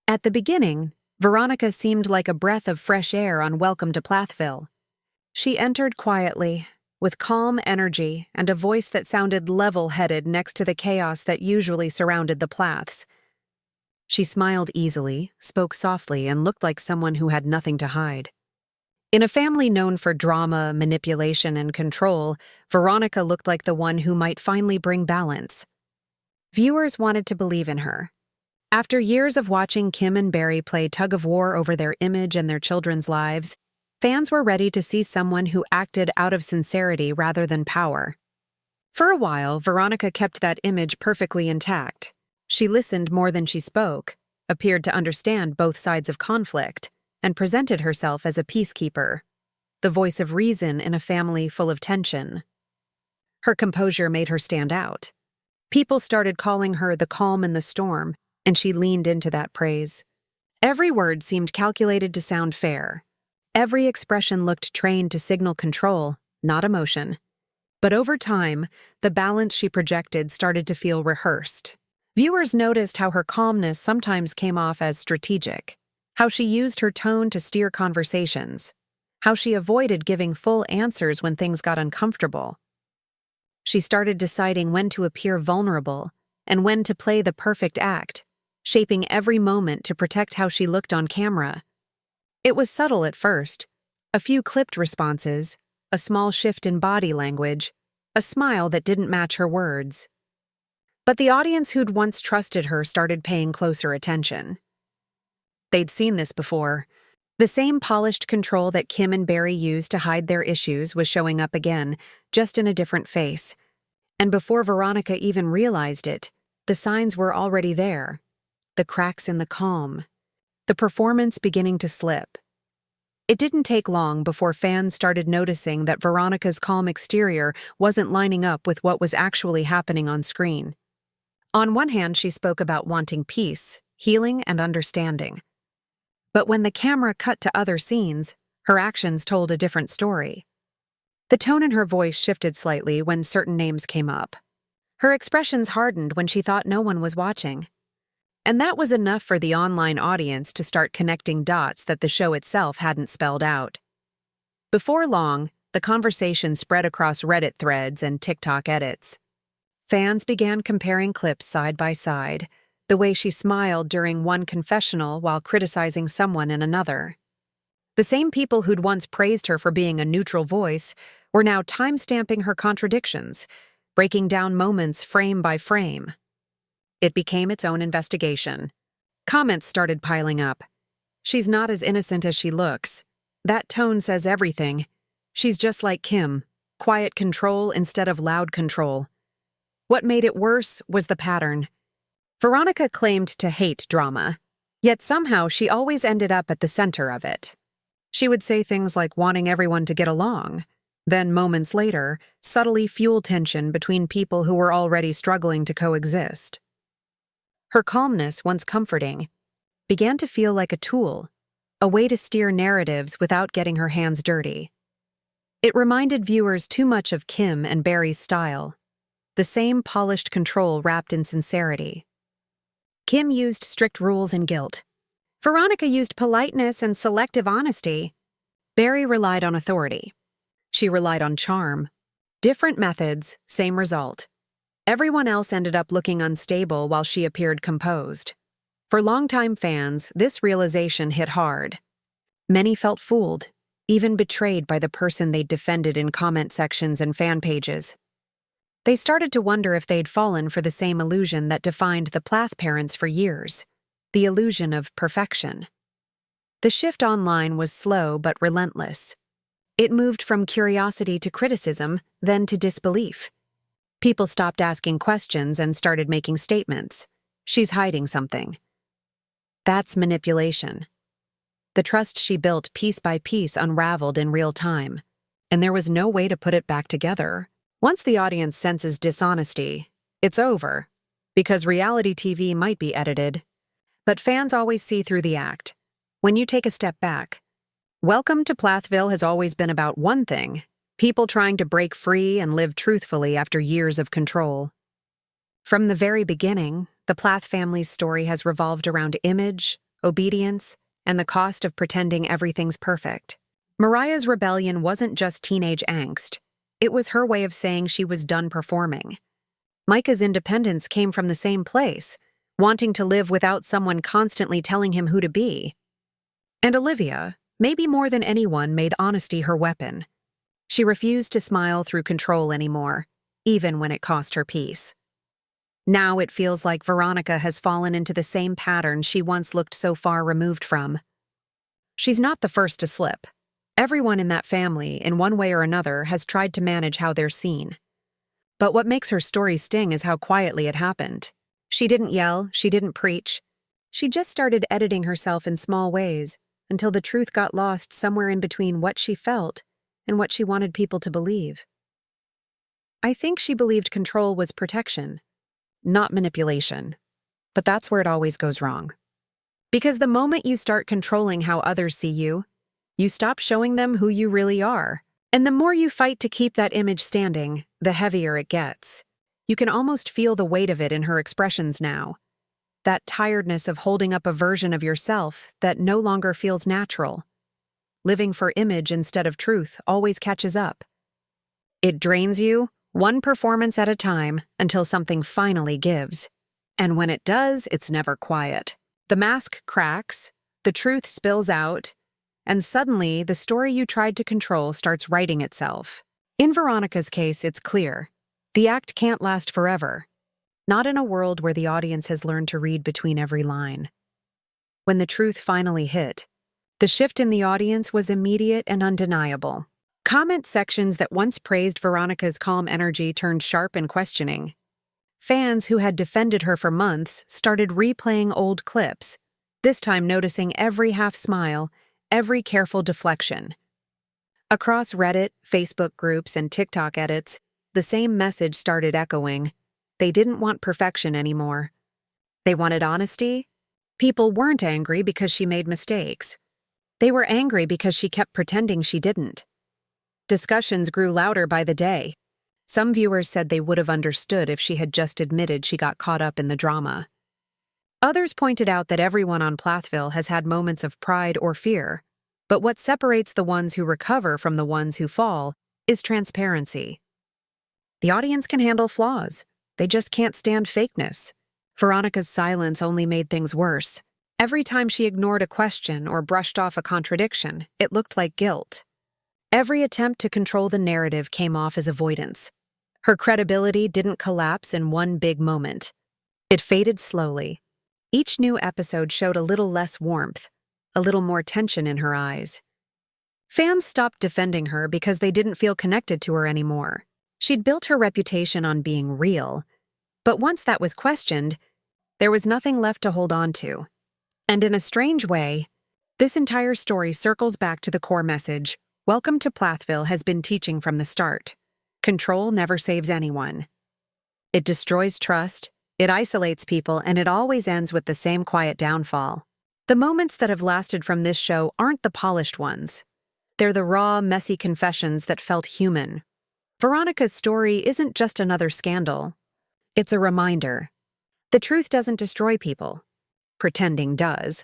At the beginning, Veronica seemed like a breath of fresh air on Welcome to Plathville. She entered quietly, with calm energy and a voice that sounded level-headed next to the chaos that usually surrounded the Plaths. She smiled easily, spoke softly, and looked like someone who had nothing to hide. In a family known for drama, manipulation, and control, Veronica looked like the one who might finally bring balance. Viewers wanted to believe in her. After years of watching Kim and Barry play tug-of-war over their image and their children's lives, fans were ready to see someone who acted out of sincerity rather than power. For a while, Veronica kept that image perfectly intact. She listened more than she spoke, appeared to understand both sides of conflict, and presented herself as a peacekeeper, the voice of reason in a family full of tension. Her composure made her stand out. People started calling her the calm in the storm, and she leaned into that praise. Every word seemed calculated to sound fair. Every expression looked trained to signal control, not emotion. But over time, the balance she projected started to feel rehearsed. Viewers noticed how her calmness sometimes came off as strategic, how she used her tone to steer conversations, how she avoided giving full answers when things got uncomfortable. She started deciding when to appear vulnerable and when to play the perfect act, shaping every moment to protect how she looked on camera. It was subtle at first, a few clipped responses, a small shift in body language, a smile that didn't match her words. But the audience who'd once trusted her started paying closer attention. They'd seen this before. The same polished control that Kim and Barry used to hide their issues was showing up again, just in a different face. And before Veronica even realized it, the signs were already there. The cracks in the calm. The performance beginning to slip. It didn't take long before fans started noticing that Veronica's calm exterior wasn't lining up with what was actually happening on screen. On one hand, she spoke about wanting peace, healing, and understanding. But when the camera cut to other scenes, her actions told a different story. The tone in her voice shifted slightly when certain names came up. Her expressions hardened when she thought no one was watching. And that was enough for the online audience to start connecting dots that the show itself hadn't spelled out. Before long, the conversation spread across Reddit threads and TikTok edits. Fans began comparing clips side by side, the way she smiled during one confessional while criticizing someone in another. The same people who'd once praised her for being a neutral voice were now time-stamping her contradictions, breaking down moments frame by frame. It became its own investigation. Comments started piling up. "She's not as innocent as she looks. That tone says everything. She's just like Kim, quiet control instead of loud control." What made it worse was the pattern. Veronica claimed to hate drama, yet somehow she always ended up at the center of it. She would say things like wanting everyone to get along, then moments later, subtly fuel tension between people who were already struggling to coexist. Her calmness, once comforting, began to feel like a tool, a way to steer narratives without getting her hands dirty. It reminded viewers too much of Kim and Barry's style, the same polished control wrapped in sincerity. Kim used strict rules and guilt. Veronica used politeness and selective honesty. Barry relied on authority. She relied on charm. Different methods, same result. Everyone else ended up looking unstable while she appeared composed. For longtime fans, this realization hit hard. Many felt fooled, even betrayed by the person they'd defended in comment sections and fan pages. They started to wonder if they'd fallen for the same illusion that defined the Plath parents for years, the illusion of perfection. The shift online was slow but relentless. It moved from curiosity to criticism, then to disbelief. People stopped asking questions and started making statements. "She's hiding something." That's manipulation. The trust she built piece by piece unraveled in real time, and there was no way to put it back together. Once the audience senses dishonesty, it's over, because reality TV might be edited. But fans always see through the act. When you take a step back, Welcome to Plathville has always been about one thing: people trying to break free and live truthfully after years of control. From the very beginning, the Plath family's story has revolved around image, obedience, and the cost of pretending everything's perfect. Mariah's rebellion wasn't just teenage angst. It was her way of saying she was done performing. Micah's independence came from the same place, wanting to live without someone constantly telling him who to be. And Olivia, maybe more than anyone, made honesty her weapon. She refused to smile through control anymore, even when it cost her peace. Now it feels like Veronica has fallen into the same pattern she once looked so far removed from. She's not the first to slip. Everyone in that family, in one way or another, has tried to manage how they're seen. But what makes her story sting is how quietly it happened. She didn't yell, she didn't preach. She just started editing herself in small ways until the truth got lost somewhere in between what she felt and what she wanted people to believe. I think she believed control was protection, not manipulation. But that's where it always goes wrong. Because the moment you start controlling how others see you, you stop showing them who you really are. And the more you fight to keep that image standing, the heavier it gets. You can almost feel the weight of it in her expressions now. That tiredness of holding up a version of yourself that no longer feels natural. Living for image instead of truth always catches up. It drains you, one performance at a time, until something finally gives. And when it does, it's never quiet. The mask cracks, the truth spills out, and suddenly the story you tried to control starts writing itself. In Veronica's case, it's clear. The act can't last forever. Not in a world where the audience has learned to read between every line. When the truth finally hit, the shift in the audience was immediate and undeniable. Comment sections that once praised Veronica's calm energy turned sharp and questioning. Fans who had defended her for months started replaying old clips, this time noticing every half smile, every careful deflection. Across Reddit, Facebook groups, and TikTok edits, the same message started echoing. They didn't want perfection anymore. They wanted honesty. People weren't angry because she made mistakes. They were angry because she kept pretending she didn't. Discussions grew louder by the day. Some viewers said they would have understood if she had just admitted she got caught up in the drama. Others pointed out that everyone on Plathville has had moments of pride or fear, but what separates the ones who recover from the ones who fall is transparency. The audience can handle flaws. They just can't stand fakeness. Veronica's silence only made things worse. Every time she ignored a question or brushed off a contradiction, it looked like guilt. Every attempt to control the narrative came off as avoidance. Her credibility didn't collapse in one big moment. It faded slowly. Each new episode showed a little less warmth, a little more tension in her eyes. Fans stopped defending her because they didn't feel connected to her anymore. She'd built her reputation on being real, but once that was questioned, there was nothing left to hold on to. And in a strange way, this entire story circles back to the core message. Welcome to Plathville has been teaching from the start. Control never saves anyone. It destroys trust, it isolates people, and it always ends with the same quiet downfall. The moments that have lasted from this show aren't the polished ones. They're the raw, messy confessions that felt human. Veronica's story isn't just another scandal. It's a reminder. The truth doesn't destroy people. Pretending does.